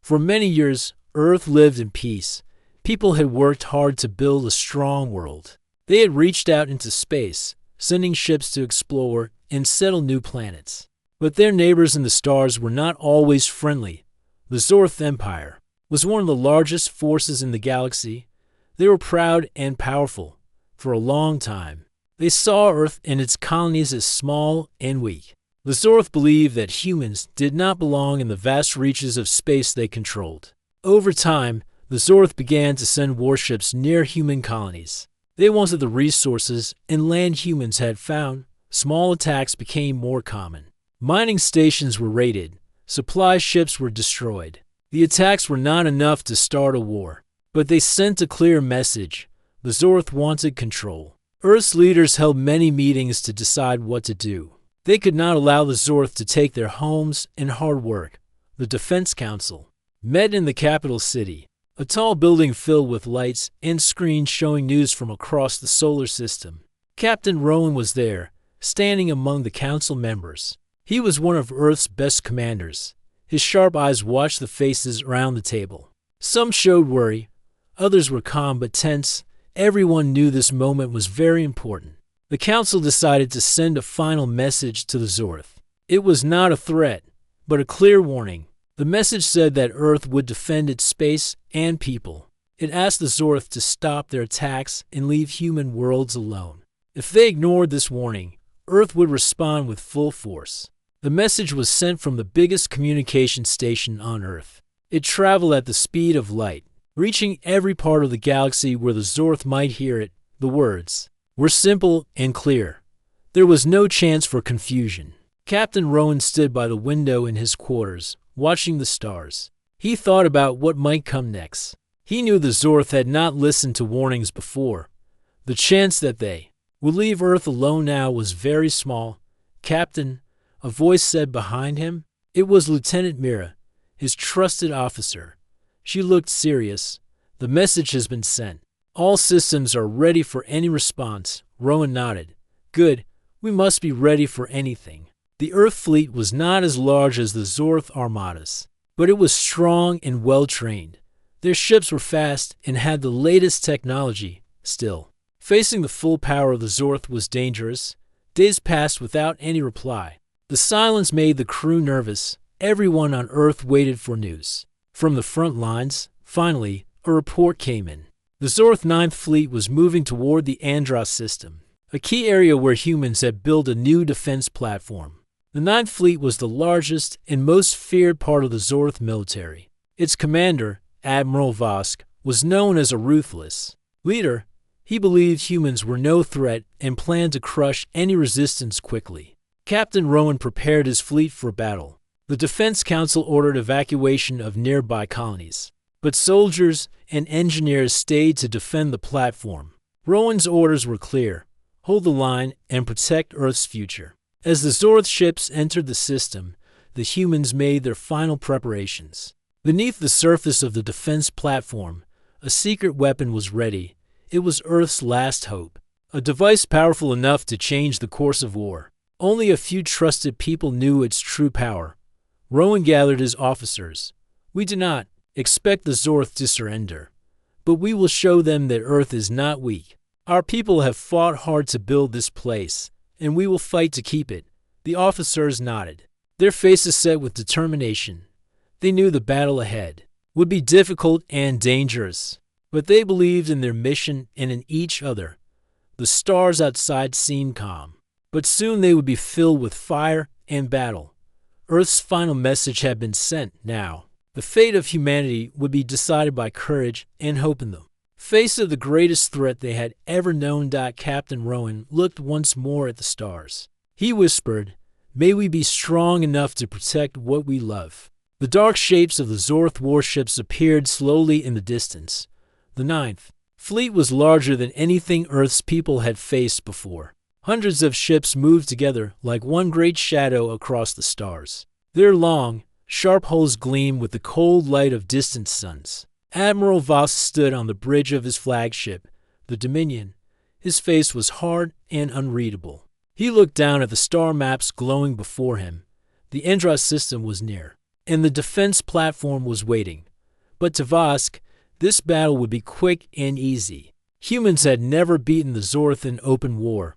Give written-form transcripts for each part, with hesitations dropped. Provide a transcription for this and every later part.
For many years, Earth lived in peace. People had worked hard to build a strong world. They had reached out into space, sending ships to explore and settle new planets. But their neighbors in the stars were not always friendly. The Zorth Empire was one of the largest forces in the galaxy. They were proud and powerful. For a long time, they saw Earth and its colonies as small and weak. The Zorth believed that humans did not belong in the vast reaches of space they controlled. Over time, the Zorth began to send warships near human colonies. They wanted the resources and land humans had found. Small attacks became more common. Mining stations were raided. Supply ships were destroyed. The attacks were not enough to start a war, but they sent a clear message. The Zorth wanted control. Earth's leaders held many meetings to decide what to do. They could not allow the Zorth to take their homes and hard work. The Defense Council met in the capital city, a tall building filled with lights and screens showing news from across the solar system. Captain Rowan was there, standing among the council members. He was one of Earth's best commanders. His sharp eyes watched the faces around the table. Some showed worry, others were calm but tense. Everyone knew this moment was very important. The council decided to send a final message to the Zorth. It was not a threat, but a clear warning. The message said that Earth would defend its space and people. It asked the Zorth to stop their attacks and leave human worlds alone. If they ignored this warning, Earth would respond with full force. The message was sent from the biggest communication station on Earth. It traveled at the speed of light, reaching every part of the galaxy where the Zorth might hear it. The words were simple and clear. There was no chance for confusion. Captain Rowan stood by the window in his quarters, watching the stars. He thought about what might come next. He knew the Zorth had not listened to warnings before. The chance that they would leave Earth alone now was very small. Captain, a voice said behind him. It was Lieutenant Mira, his trusted officer. She looked serious. The message has been sent. All systems are ready for any response. Rowan nodded. Good. We must be ready for anything. The Earth fleet was not as large as the Zorth armadas, but it was strong and well-trained. Their ships were fast and had the latest technology. Still, facing the full power of the Zorth was dangerous. Days passed without any reply. The silence made the crew nervous. Everyone on Earth waited for news. From the front lines, finally, a report came in. The Zorth Ninth Fleet was moving toward the Andros system, a key area where humans had built a new defense platform. The Ninth Fleet was the largest and most feared part of the Zorth military. Its commander, Admiral Vosk, was known as a ruthless leader. He believed humans were no threat and planned to crush any resistance quickly. Captain Rowan prepared his fleet for battle. The Defense Council ordered evacuation of nearby colonies, but soldiers and engineers stayed to defend the platform. Rowan's orders were clear: hold the line and protect Earth's future. As the Zorth ships entered the system, the humans made their final preparations. Beneath the surface of the defense platform, a secret weapon was ready. It was Earth's last hope, a device powerful enough to change the course of war. Only a few trusted people knew its true power. Rowan gathered his officers. We do not expect the Zorth to surrender, but we will show them that Earth is not weak. Our people have fought hard to build this place, and we will fight to keep it. The officers nodded, their faces set with determination. They knew the battle ahead would be difficult and dangerous, but they believed in their mission and in each other. The stars outside seemed calm, but soon they would be filled with fire and battle. Earth's final message had been sent now. The fate of humanity would be decided by courage and hope in them. Faced with the greatest threat they had ever known, Captain Rowan looked once more at the stars. He whispered, "May we be strong enough to protect what we love." The dark shapes of the Zorth warships appeared slowly in the distance. The Ninth Fleet was larger than anything Earth's people had faced before. Hundreds of ships moved together like one great shadow across the stars. Their long, sharp hulls gleamed with the cold light of distant suns. Admiral Voss stood on the bridge of his flagship, the Dominion. His face was hard and unreadable. He looked down at the star maps glowing before him. The Andros system was near. and the defense platform was waiting. But to Vosk, this battle would be quick and easy. Humans had never beaten the Zorth in open war.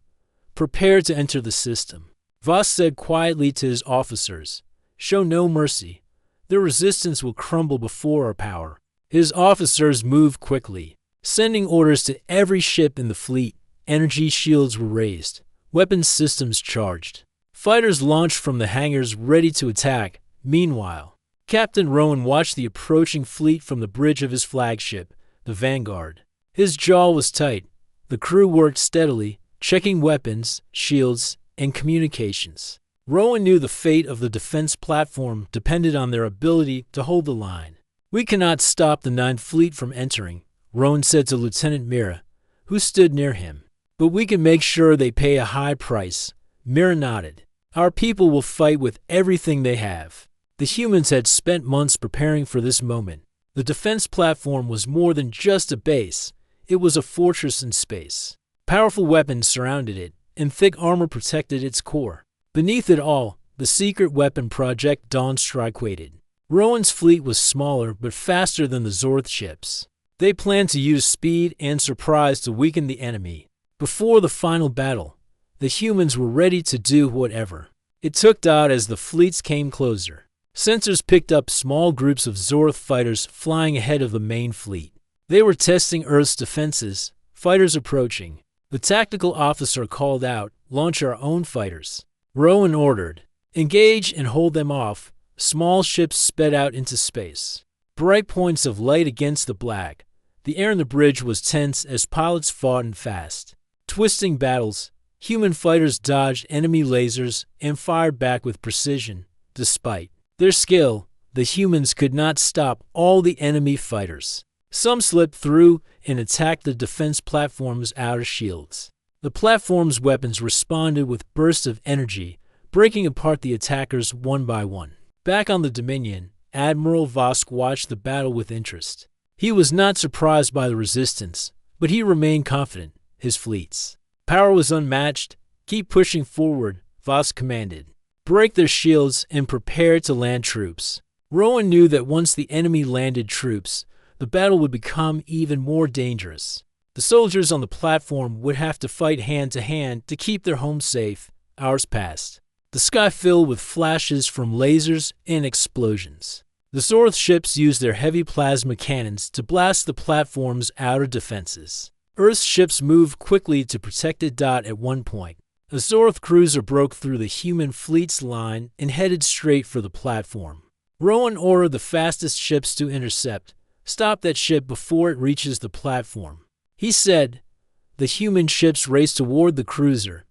Prepare to enter the system. Vosk said quietly to his officers, "Show no mercy. Their resistance will crumble before our power." His officers moved quickly, sending orders to every ship in the fleet. Energy shields were raised, weapons systems charged. Fighters launched from the hangars ready to attack. Meanwhile, Captain Rowan watched the approaching fleet from the bridge of his flagship, the Vanguard. His jaw was tight. The crew worked steadily, checking weapons, shields, and communications. Rowan knew the fate of the defense platform depended on their ability to hold the line. "We cannot stop the Ninth Fleet from entering," Rowan said to Lieutenant Mira, who stood near him. "But we can make sure they pay a high price." Mira nodded. "Our people will fight with everything they have." The humans had spent months preparing for this moment. The defense platform was more than just a base. It was a fortress in space. Powerful weapons surrounded it, and thick armor protected its core. Beneath it all, the secret weapon Project Dawnstrike waited. Rowan's fleet was smaller but faster than the Zorth ships. They planned to use speed and surprise to weaken the enemy. Before the final battle, the humans were ready to do whatever it took as the fleets came closer. Sensors picked up small groups of Zorth fighters flying ahead of the main fleet. They were testing Earth's defenses, fighters approaching. The tactical officer called out, "Launch our own fighters." Rowan ordered, "Engage and hold them off." Small ships sped out into space. Bright points of light against the black. The air in the bridge was tense as pilots fought in fast, twisting battles. Human fighters dodged enemy lasers and fired back with precision. Despite their skill, the humans could not stop all the enemy fighters. Some slipped through and attacked the defense platform's outer shields. The platform's weapons responded with bursts of energy, breaking apart the attackers one by one. Back on the Dominion, Admiral Vosk watched the battle with interest. He was not surprised by the resistance, but he remained confident. His fleet's power was unmatched. "Keep pushing forward," Vosk commanded. "Break their shields and prepare to land troops." Rowan knew that once the enemy landed troops, the battle would become even more dangerous. The soldiers on the platform would have to fight hand to hand to keep their homes safe. Hours passed. The sky filled with flashes from lasers and explosions. The Zorth ships used their heavy plasma cannons to blast the platform's outer defenses. Earth's ships moved quickly to protect it. At one point, a Zorth cruiser broke through the human fleet's line and headed straight for the platform. Rowan ordered the fastest ships to intercept. "Stop that ship before it reaches the platform," he said. The human ships raced toward the cruiser.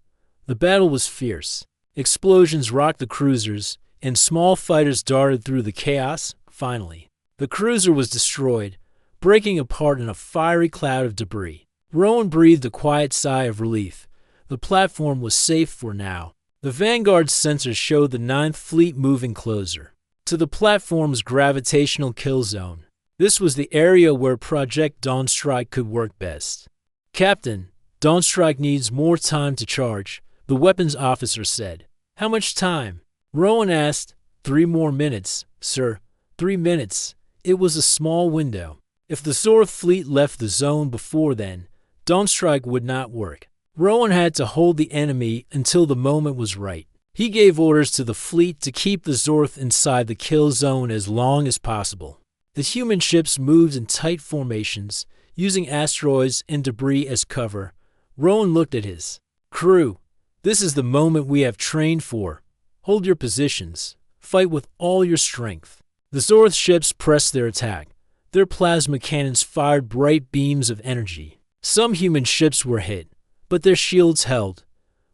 The battle was fierce. Explosions rocked the cruisers, and small fighters darted through the chaos. Finally, the cruiser was destroyed, breaking apart in a fiery cloud of debris. Rowan breathed a quiet sigh of relief. The platform was safe for now. The Vanguard's sensors showed the Ninth Fleet moving closer to the platform's gravitational kill zone. This was the area where Project Dawnstrike could work best. "Captain, Dawnstrike needs more time to charge," the weapons officer said. "How much time?" Rowan asked. 3 more minutes, sir." 3 minutes. It was a small window. If the Zorth fleet left the zone before then, Dawnstrike would not work. Rowan had to hold the enemy until the moment was right. He gave orders to the fleet to keep the Zorth inside the kill zone as long as possible. The human ships moved in tight formations, using asteroids and debris as cover. Rowan looked at his crew. "This is the moment we have trained for. Hold your positions. Fight with all your strength." The Zorth ships pressed their attack. Their plasma cannons fired bright beams of energy. Some human ships were hit, but their shields held.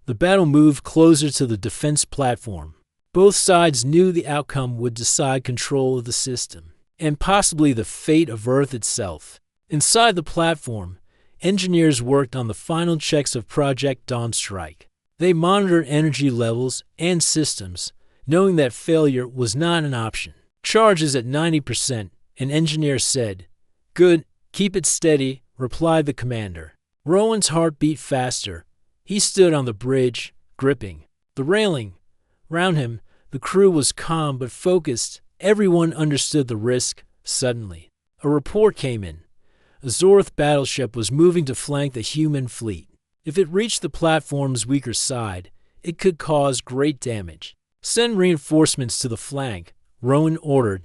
The battle moved closer to the defense platform. Both sides knew the outcome would decide control of the system, and possibly the fate of Earth itself. Inside the platform, engineers worked on the final checks of Project Dawnstrike. They monitored energy levels and systems, knowing that failure was not an option. "Charge is at 90%, an engineer said. "Good, keep it steady," replied the commander. Rowan's heart beat faster. He stood on the bridge, gripping the railing. Round him, the crew was calm but focused. Everyone understood the risk. Suddenly, a report came in. A Zorth battleship was moving to flank the human fleet. If it reached the platform's weaker side, it could cause great damage. Send reinforcements to the flank, Rowan ordered.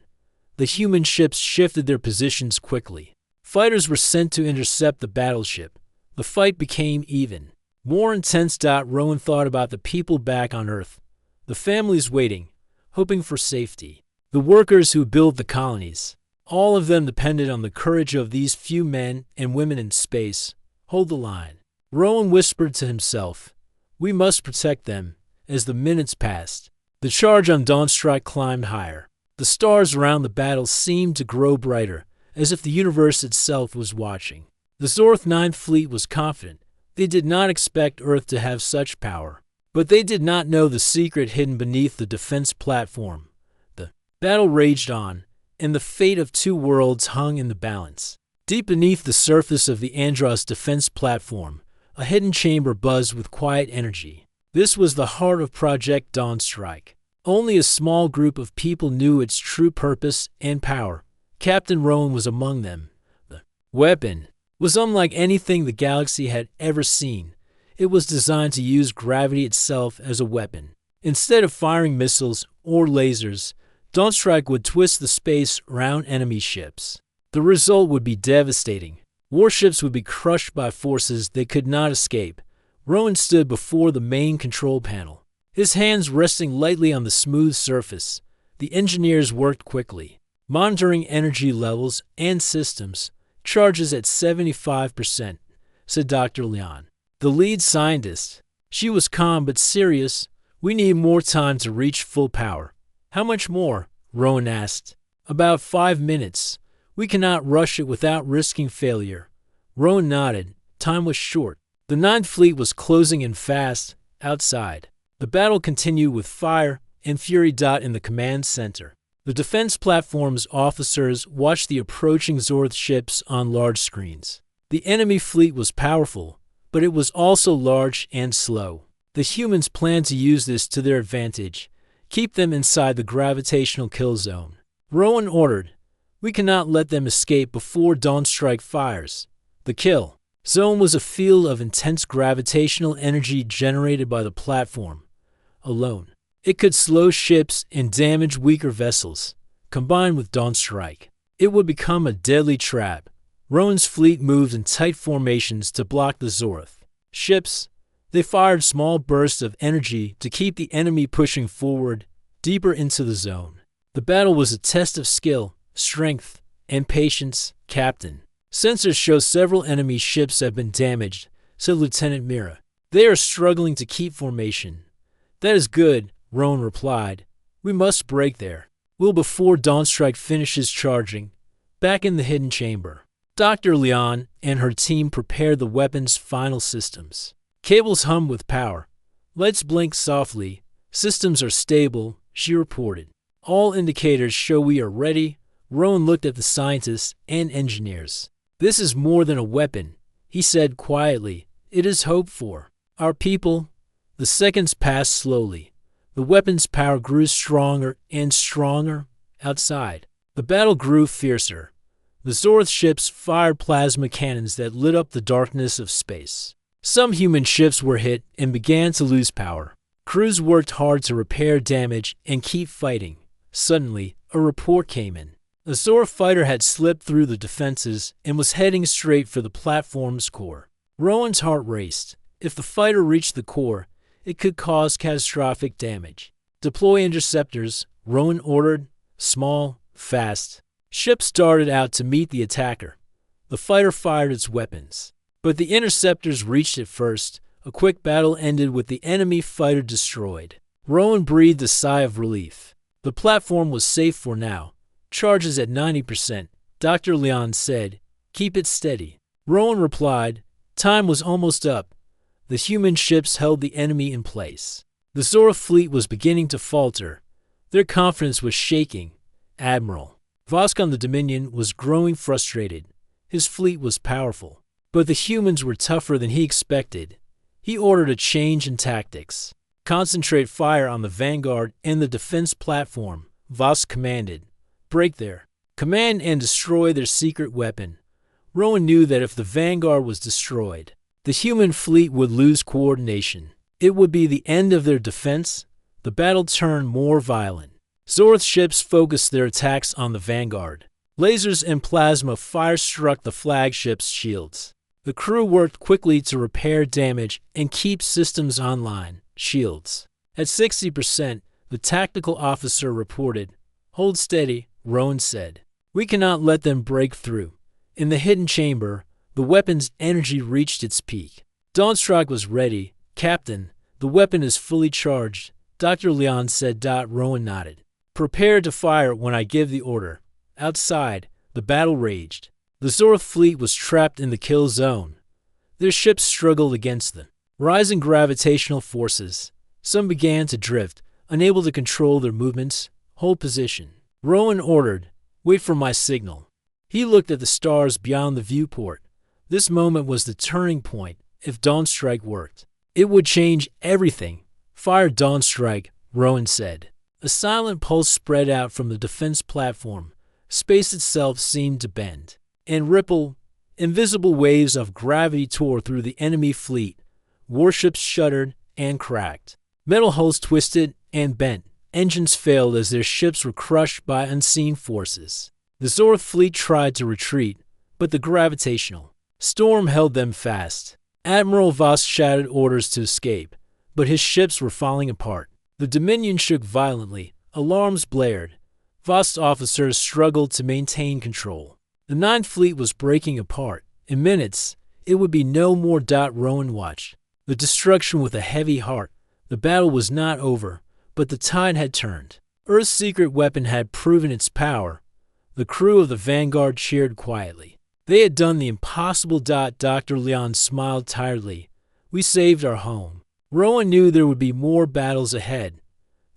The human ships shifted their positions quickly. Fighters were sent to intercept the battleship. The fight became even. More intense. Rowan thought about the people back on Earth. The families waiting, hoping for safety. The workers who built the colonies. All of them depended on the courage of these few men and women in space. Hold the line. Rowan whispered to himself. We must protect them. As the minutes passed, the charge on Dawnstrike climbed higher. The stars around the battle seemed to grow brighter, as if the universe itself was watching. The Zorth Ninth Fleet was confident. They did not expect Earth to have such power. But they did not know the secret hidden beneath the defense platform. The battle raged on, and the fate of two worlds hung in the balance. Deep beneath the surface of the Andros defense platform, a hidden chamber buzzed with quiet energy. This was the heart of Project Dawnstrike. Only a small group of people knew its true purpose and power. Captain Rowan was among them. The weapon was unlike anything the galaxy had ever seen. It was designed to use gravity itself as a weapon. Instead of firing missiles or lasers, Dawnstrike would twist the space around enemy ships. The result would be devastating. Warships would be crushed by forces they could not escape. Rowan stood before the main control panel, his hands resting lightly on the smooth surface. The engineers worked quickly, monitoring energy levels and systems. Charges at 75%, said Dr. Leon, the lead scientist. She was calm but serious. We need more time to reach full power. How much more? Rowan asked. About 5 minutes. We cannot rush it without risking failure. Rowan nodded. Time was short. The Ninth Fleet was closing in fast. Outside, the battle continued with fire and fury. In the command center, the defense platform's officers watched the approaching Zorth ships on large screens. The enemy fleet was powerful, but it was also large and slow. The humans planned to use this to their advantage. Keep them inside the gravitational kill zone. Rowan ordered. We cannot let them escape before Dawnstrike fires. The kill zone was a field of intense gravitational energy generated by the platform. Alone, it could slow ships and damage weaker vessels. Combined with Dawnstrike, it would become a deadly trap. Rowan's fleet moved in tight formations to block the Zorth ships. They fired small bursts of energy to keep the enemy pushing forward, deeper into the zone. The battle was a test of skill, strength, and patience. Captain, sensors show several enemy ships have been damaged, said Lieutenant Mira. They are struggling to keep formation. That is good, Rowan replied. We must break there. Will before Dawnstrike finishes charging. Back in the hidden chamber, Dr. Leon and her team prepared the weapon's final systems. Cables hum with power. Lights blink softly. Systems are stable, she reported. All indicators show we are ready. Rowan looked at the scientists and engineers. This is more than a weapon, he said quietly. It is hope for our people. The seconds passed slowly. The weapon's power grew stronger and stronger. Outside, the battle grew fiercer. The Zorth ships fired plasma cannons that lit up the darkness of space. Some human ships were hit and began to lose power. Crews worked hard to repair damage and keep fighting. Suddenly, a report came in. A Zorth fighter had slipped through the defenses and was heading straight for the platform's core. Rowan's heart raced. If the fighter reached the core, it could cause catastrophic damage. Deploy interceptors, Rowan ordered. Small, fast ships darted out to meet the attacker. The fighter fired its weapons, but the interceptors reached it first. A quick battle ended with the enemy fighter destroyed. Rowan breathed a sigh of relief. The platform was safe for now. Charges at 90%, Dr. Leon said. Keep it steady. Rowan replied. Time was almost up. The human ships held the enemy in place. The Zorth fleet was beginning to falter. Their confidence was shaking. Admiral Vosk on the Dominion was growing frustrated. His fleet was powerful, but the humans were tougher than he expected. He ordered a change in tactics. Concentrate fire on the vanguard and the defense platform. Voss commanded. Break their command and destroy their secret weapon. Rowan knew that if the Vanguard was destroyed, the human fleet would lose coordination. It would be the end of their defense. The battle turned more violent. Zorth ships focused their attacks on the Vanguard. Lasers and plasma fire struck the flagship's shields. The crew worked quickly to repair damage and keep systems online. Shields. At 60%, the tactical officer reported. Hold steady, Rowan said. We cannot let them break through. In the hidden chamber, the weapon's energy reached its peak. Dawnstrike was ready. Captain, the weapon is fully charged, Dr. Leon said. Rowan nodded. Prepare to fire when I give the order. Outside, the battle raged. The Zorth fleet was trapped in the kill zone. Their ships struggled against them. Rising gravitational forces. Some began to drift, unable to control their movements. Hold position. Rowan ordered, wait for my signal. He looked at the stars beyond the viewport. This moment was the turning point. If Dawnstrike worked, it would change everything. Fire Dawnstrike, Rowan said. A silent pulse spread out from the defense platform. Space itself seemed to bend and ripple. Invisible waves of gravity tore through the enemy fleet. Warships shuddered and cracked. Metal hulls twisted and bent. Engines failed as their ships were crushed by unseen forces. The Zorth fleet tried to retreat, but the gravitational storm held them fast. Admiral Voss shouted orders to escape, but his ships were falling apart. The Dominion shook violently. Alarms blared. Voss officers struggled to maintain control. The Ninth Fleet was breaking apart. In minutes, it would be no more. Rowan watched the destruction with a heavy heart. The battle was not over, but the tide had turned. Earth's secret weapon had proven its power. The crew of the Vanguard cheered quietly. They had done the impossible. Dr. Leon smiled tiredly. We saved our home. Rowan knew there would be more battles ahead.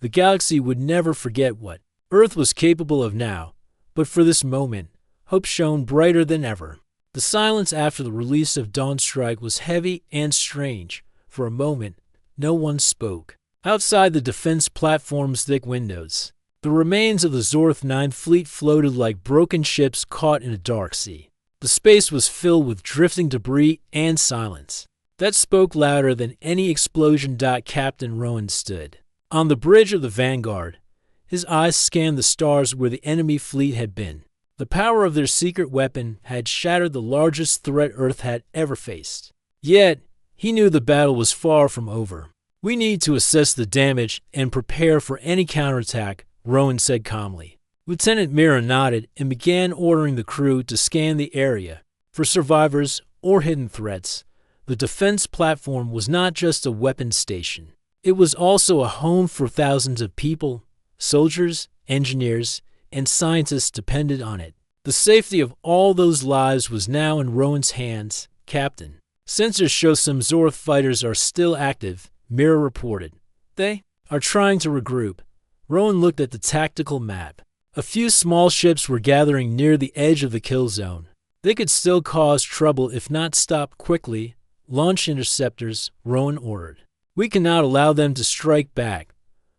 The galaxy would never forget what Earth was capable of now, but for this moment, hope shone brighter than ever. The silence after the release of Dawnstrike was heavy and strange. For a moment, no one spoke. Outside the defense platform's thick windows, the remains of the Zorth 9 fleet floated like broken ships caught in a dark sea. The space was filled with drifting debris and silence that spoke louder than any explosion. Captain Rowan stood on the bridge of the Vanguard. His eyes scanned the stars where the enemy fleet had been. The power of their secret weapon had shattered the largest threat Earth had ever faced. Yet, he knew the battle was far from over. We need to assess the damage and prepare for any counterattack, Rowan said calmly. Lieutenant Mira nodded and began ordering the crew to scan the area for survivors or hidden threats. The defense platform was not just a weapons station. It was also a home for thousands of people. Soldiers, engineers, and scientists depended on it. The safety of all those lives was now in Rowan's hands. Captain, sensors show some Zorth fighters are still active, Mira reported. They are trying to regroup. Rowan looked at the tactical map. A few small ships were gathering near the edge of the kill zone. They could still cause trouble if not stopped quickly. Launch interceptors, Rowan ordered. We cannot allow them to strike back.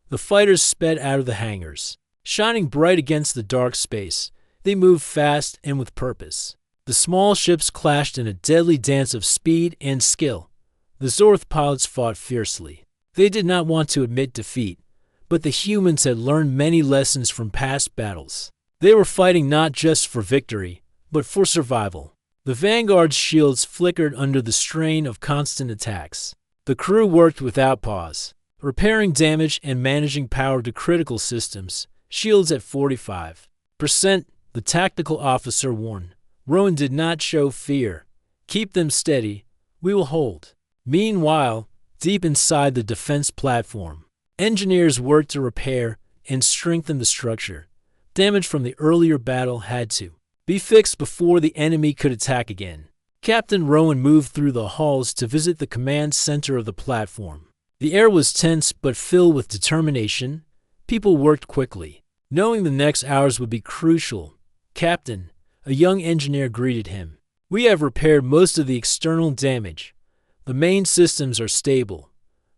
The fighters sped out of the hangars. Shining bright against the dark space, they moved fast and with purpose. The small ships clashed in a deadly dance of speed and skill. The Zorth pilots fought fiercely. They did not want to admit defeat, but the humans had learned many lessons from past battles. They were fighting not just for victory, but for survival. The Vanguard's shields flickered under the strain of constant attacks. The crew worked without pause, repairing damage and managing power to critical systems. Shields at 45%, the tactical officer warned. Rowan did not show fear. Keep them steady. We will hold. Meanwhile, deep inside the defense platform, engineers worked to repair and strengthen the structure. Damage from the earlier battle had to be fixed before the enemy could attack again. Captain Rowan moved through the halls to visit the command center of the platform. The air was tense but filled with determination. People worked quickly, knowing the next hours would be crucial. Captain, a young engineer greeted him. We have repaired most of the external damage. The main systems are stable.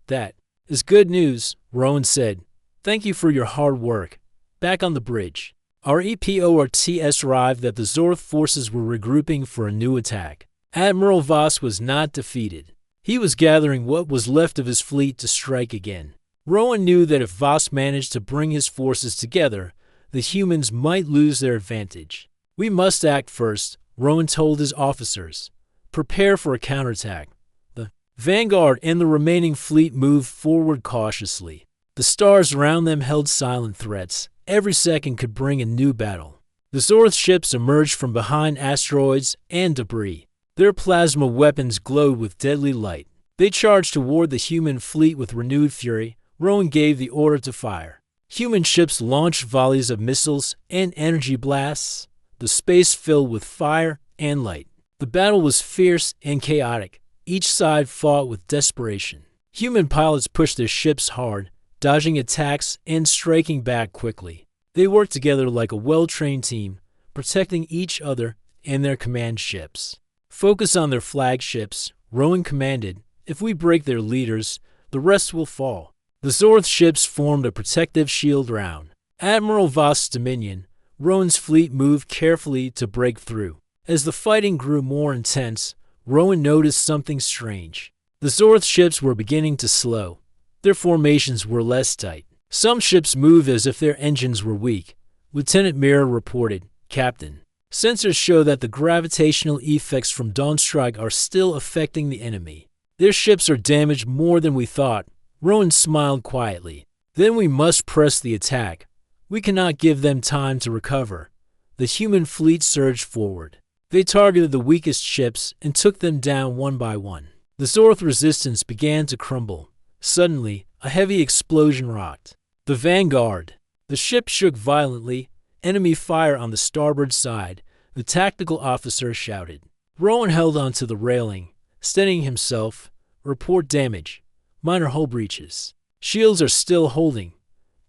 That is good news, Rowan said. Thank you for your hard work. Back on the bridge, our EPORTS arrived that the Zorth forces were regrouping for a new attack. Admiral Voss was not defeated. He was gathering what was left of his fleet to strike again. Rowan knew that if Voss managed to bring his forces together, the humans might lose their advantage. "We must act first," Rowan told his officers. "Prepare for a counterattack." The vanguard and the remaining fleet moved forward cautiously. The stars around them held silent threats. Every second could bring a new battle. The Zorth ships emerged from behind asteroids and debris. Their plasma weapons glowed with deadly light. They charged toward the human fleet with renewed fury. Rowan gave the order to fire. Human ships launched volleys of missiles and energy blasts. The space filled with fire and light. The battle was fierce and chaotic. Each side fought with desperation. Human pilots pushed their ships hard, dodging attacks and striking back quickly. They worked together like a well-trained team, protecting each other and their command ships. "Focus on their flagships," Rowan commanded. "If we break their leaders, the rest will fall." The Zorth ships formed a protective shield round Admiral Voss' dominion. Rowan's fleet moved carefully to break through. As the fighting grew more intense, Rowan noticed something strange. The Zorth ships were beginning to slow. Their formations were less tight. Some ships moved as if their engines were weak. Lieutenant Mirror reported, "Captain, sensors show that the gravitational effects from Dawnstrike are still affecting the enemy. Their ships are damaged more than we thought." Rowan smiled quietly. "Then we must press the attack. We cannot give them time to recover." The human fleet surged forward. They targeted the weakest ships and took them down one by one. The Zorth resistance began to crumble. Suddenly, a heavy explosion rocked the vanguard. The ship shook violently. "Enemy fire on the starboard side," the tactical officer shouted. Rowan held onto the railing, steadying himself. "Report damage. Minor hull breaches. Shields are still holding."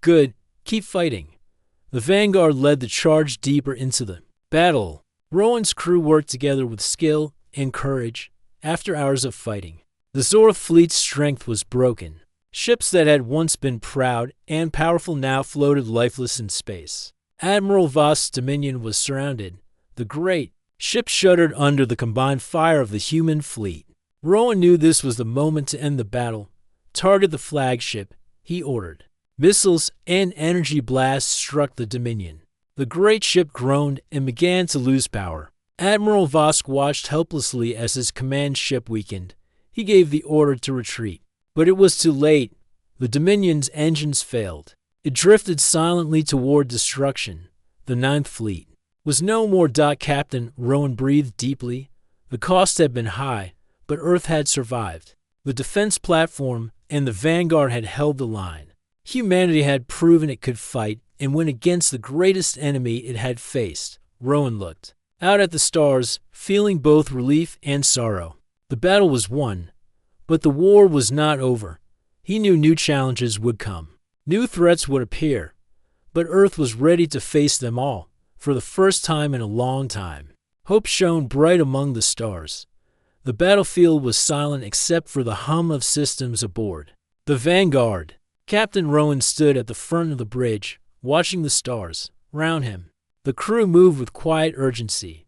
"Good. Keep fighting." The vanguard led the charge deeper into the battle. Rowan's crew worked together with skill and courage. After hours of fighting, the Zorth fleet's strength was broken. Ships that had once been proud and powerful now floated lifeless in space. Admiral Voss' dominion was surrounded. The great ship shuddered under the combined fire of the human fleet. Rowan knew this was the moment to end the battle. "Target the flagship," he ordered. Missiles and energy blasts struck the Dominion. The great ship groaned and began to lose power. Admiral Voss watched helplessly as his command ship weakened. He gave the order to retreat. But it was too late. The Dominion's engines failed. It drifted silently toward destruction. The Ninth Fleet was no more. Captain, Rowan breathed deeply. The cost had been high, but Earth had survived. The defense platform and the vanguard had held the line. Humanity had proven it could fight and win against the greatest enemy it had faced. Rowan looked out at the stars, feeling both relief and sorrow. The battle was won, but the war was not over. He knew new challenges would come. New threats would appear, but Earth was ready to face them all, for the first time in a long time. Hope shone bright among the stars. The battlefield was silent except for the hum of systems aboard. The vanguard. Captain Rowan stood at the front of the bridge, watching the stars round him. The crew moved with quiet urgency.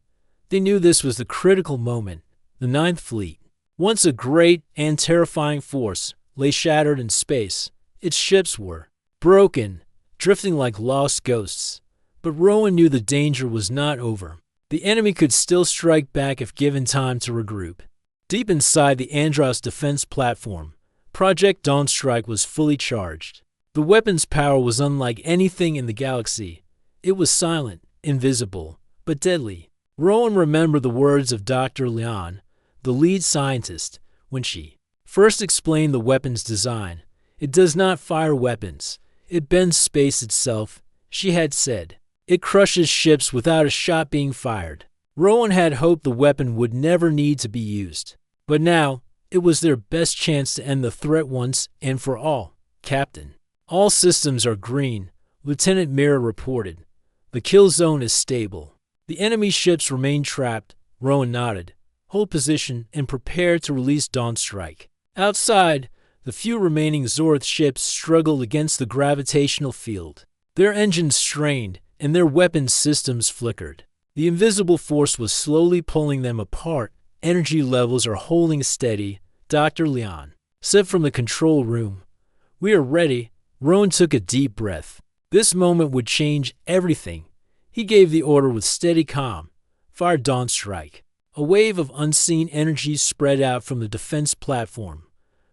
They knew this was the critical moment. The Ninth Fleet, once a great and terrifying force, lay shattered in space. Its ships were broken, drifting like lost ghosts. But Rowan knew the danger was not over. The enemy could still strike back if given time to regroup. Deep inside the Andros defense platform, Project Dawnstrike was fully charged. The weapon's power was unlike anything in the galaxy. It was silent, invisible, but deadly. Rowan remembered the words of Dr. Leon, the lead scientist, when she first explained the weapon's design. "It does not fire weapons. It bends space itself," she had said. "It crushes ships without a shot being fired." Rowan had hoped the weapon would never need to be used. But now, it was their best chance to end the threat once and for all. "Captain, all systems are green," Lieutenant Mirror reported. "The kill zone is stable." The enemy ships remained trapped. Rowan nodded. "Hold position and prepare to release Dawnstrike." Outside, the few remaining Zorth ships struggled against the gravitational field. Their engines strained, and their weapons systems flickered. The invisible force was slowly pulling them apart. Energy levels are holding steady, Dr. Leon said from the control room. We are ready. Rowan took a deep breath. This moment would change everything. He gave the order with steady calm. Fire Dawn Strike. A wave of unseen energy spread out from the defense platform.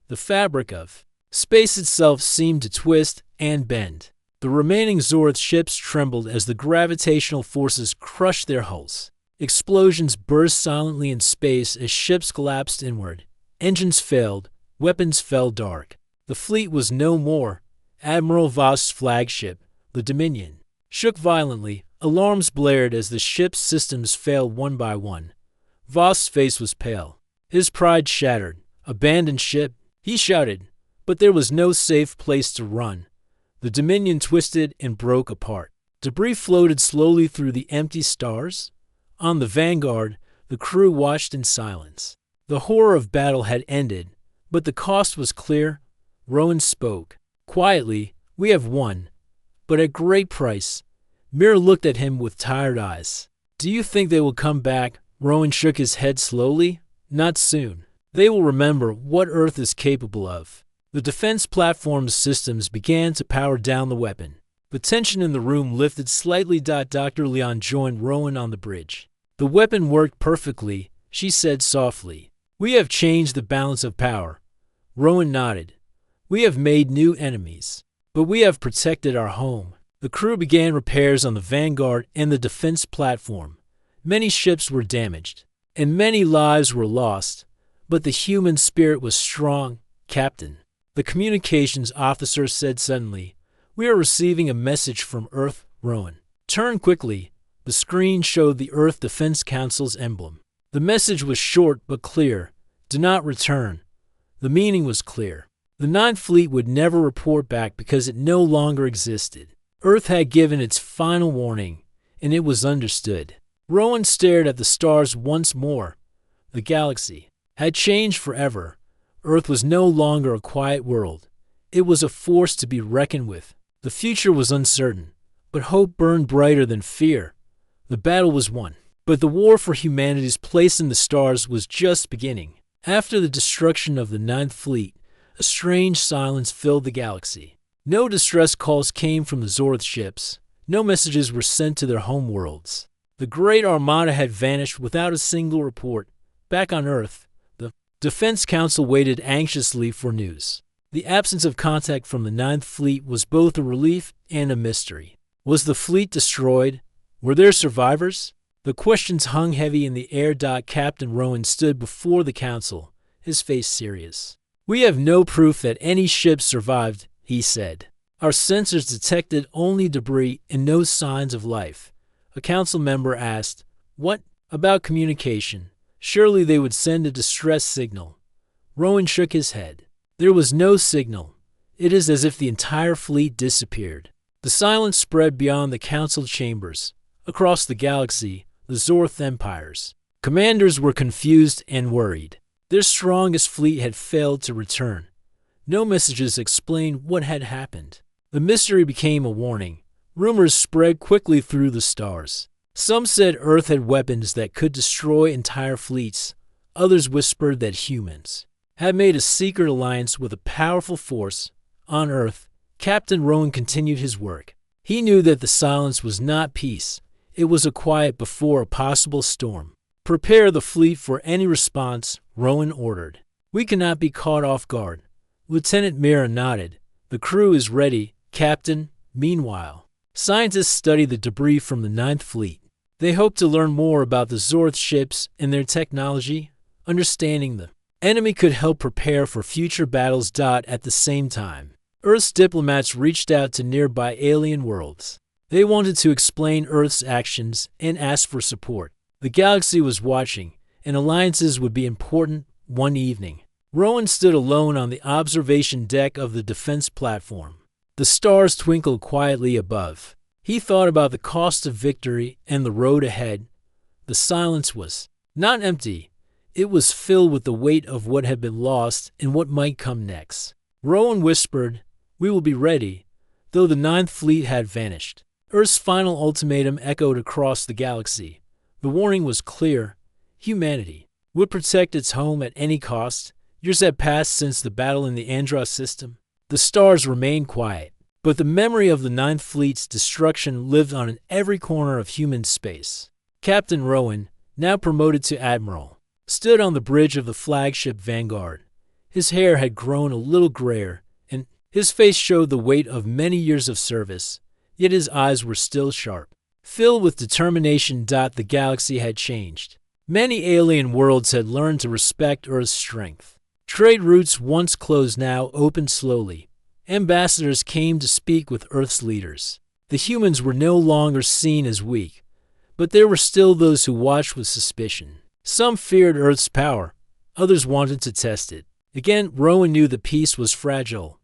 The fabric of space itself seemed to twist and bend. The remaining Zorth ships trembled as the gravitational forces crushed their hulls. Explosions burst silently in space as ships collapsed inward. Engines failed. Weapons fell dark. The fleet was no more. Admiral Vost's flagship, the Dominion, shook violently. Alarms blared as the ship's systems failed one by one. Vost's face was pale. His pride shattered. Abandoned ship, he shouted, but there was no safe place to run. The Dominion twisted and broke apart. Debris floated slowly through the empty stars. On the Vanguard, the crew watched in silence. The horror of battle had ended, but the cost was clear. Rowan spoke. Quietly, we have won, but at great price. Mir looked at him with tired eyes. Do you think they will come back? Rowan shook his head slowly. Not soon. They will remember what Earth is capable of. The defense platform's systems began to power down the weapon. The tension in the room lifted slightly. Dr. Leon joined Rowan on the bridge. The weapon worked perfectly, she said softly. We have changed the balance of power. Rowan nodded. We have made new enemies, but we have protected our home. The crew began repairs on the Vanguard and the defense platform. Many ships were damaged, and many lives were lost, but the human spirit was strong. Captain, the communications officer said suddenly, we are receiving a message from Earth. Rowan turned quickly. The screen showed the Earth Defense Council's emblem. The message was short but clear. Do not return. The meaning was clear. The Ninth Fleet would never report back because it no longer existed. Earth had given its final warning, and it was understood. Rowan stared at the stars once more. The galaxy had changed forever. Earth was no longer a quiet world. It was a force to be reckoned with. The future was uncertain, but hope burned brighter than fear. The battle was won, but the war for humanity's place in the stars was just beginning. After the destruction of the Ninth Fleet, a strange silence filled the galaxy. No distress calls came from the Zorth ships. No messages were sent to their home worlds. The Great Armada had vanished without a single report. Back on Earth, the Defense Council waited anxiously for news. The absence of contact from the Ninth Fleet was both a relief and a mystery. Was the fleet destroyed? Were there survivors? The questions hung heavy in the air. Captain Rowan stood before the council, his face serious. We have no proof that any ship survived, he said. Our sensors detected only debris and no signs of life. A council member asked, what about communication? Surely they would send a distress signal. Rowan shook his head. There was no signal. It is as if the entire fleet disappeared. The silence spread beyond the council chambers. Across the galaxy, the Zorth empires. Commanders were confused and worried. Their strongest fleet had failed to return. No messages explained what had happened. The mystery became a warning. Rumors spread quickly through the stars. Some said Earth had weapons that could destroy entire fleets. Others whispered that humans had made a secret alliance with a powerful force. On Earth, Captain Rowan continued his work. He knew that the silence was not peace. It was a quiet before a possible storm. Prepare the fleet for any response, Rowan ordered. We cannot be caught off guard. Lieutenant Mira nodded. The crew is ready, Captain. Meanwhile, scientists study the debris from the Ninth Fleet. They hope to learn more about the Zorth ships and their technology. Understanding the enemy could help prepare for future battles. At the same time, Earth's diplomats reached out to nearby alien worlds. They wanted to explain Earth's actions and ask for support. The galaxy was watching, and alliances would be important. One evening, Rowan stood alone on the observation deck of the defense platform. The stars twinkled quietly above. He thought about the cost of victory and the road ahead. The silence was not empty. It was filled with the weight of what had been lost and what might come next. Rowan whispered, we will be ready. though the Ninth Fleet had vanished. Earth's final ultimatum echoed across the galaxy. The warning was clear. Humanity would protect its home at any cost. Years had passed since the battle in the Andros system. The stars remained quiet, but the memory of the Ninth Fleet's destruction lived on in every corner of human space. Captain Rowan, now promoted to admiral, stood on the bridge of the flagship Vanguard. His hair had grown a little grayer, and his face showed the weight of many years of service, yet his eyes were still sharp. Filled with determination, the galaxy had changed. Many alien worlds had learned to respect Earth's strength. Trade routes once closed now opened slowly. Ambassadors came to speak with Earth's leaders. The humans were no longer seen as weak, but there were still those who watched with suspicion. Some feared Earth's power, others wanted to test it. Again, Rowan knew the peace was fragile.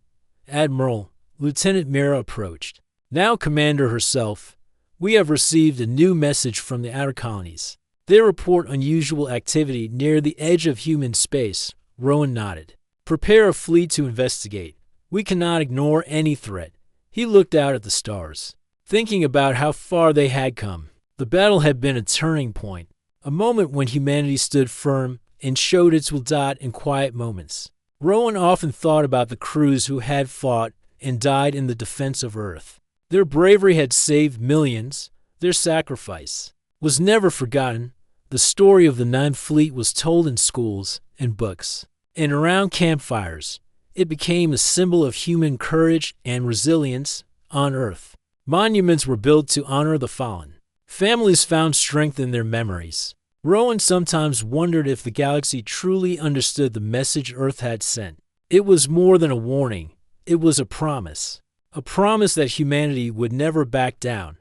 Admiral, Lieutenant Mira approached. Now Commander herself, we have received a new message from the outer colonies. They report unusual activity near the edge of human space. Rowan nodded. Prepare a fleet to investigate. We cannot ignore any threat. He looked out at the stars, thinking about how far they had come. The battle had been a turning point, a moment when humanity stood firm and showed its will in quiet moments. Rowan often thought about the crews who had fought and died in the defense of Earth. Their bravery had saved millions. Their sacrifice was never forgotten. The story of the Ninth Fleet was told in schools and books, and around campfires. It became a symbol of human courage and resilience on Earth. Monuments were built to honor the fallen. Families found strength in their memories. Rowan sometimes wondered if the galaxy truly understood the message Earth had sent. It was more than a warning. It was a promise that humanity would never back down,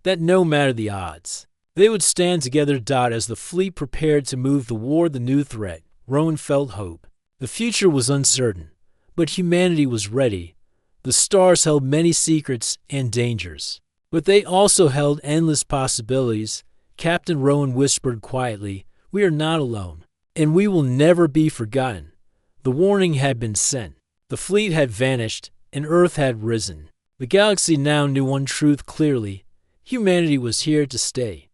that no matter the odds, they would stand together. As the fleet prepared to move toward the new threat, Rowan felt hope. The future was uncertain, but humanity was ready. The stars held many secrets and dangers, but they also held endless possibilities. Captain Rowan whispered quietly, "We are not alone, and we will never be forgotten." The warning had been sent. The fleet had vanished, and Earth had risen. The galaxy now knew one truth clearly. Humanity was here to stay.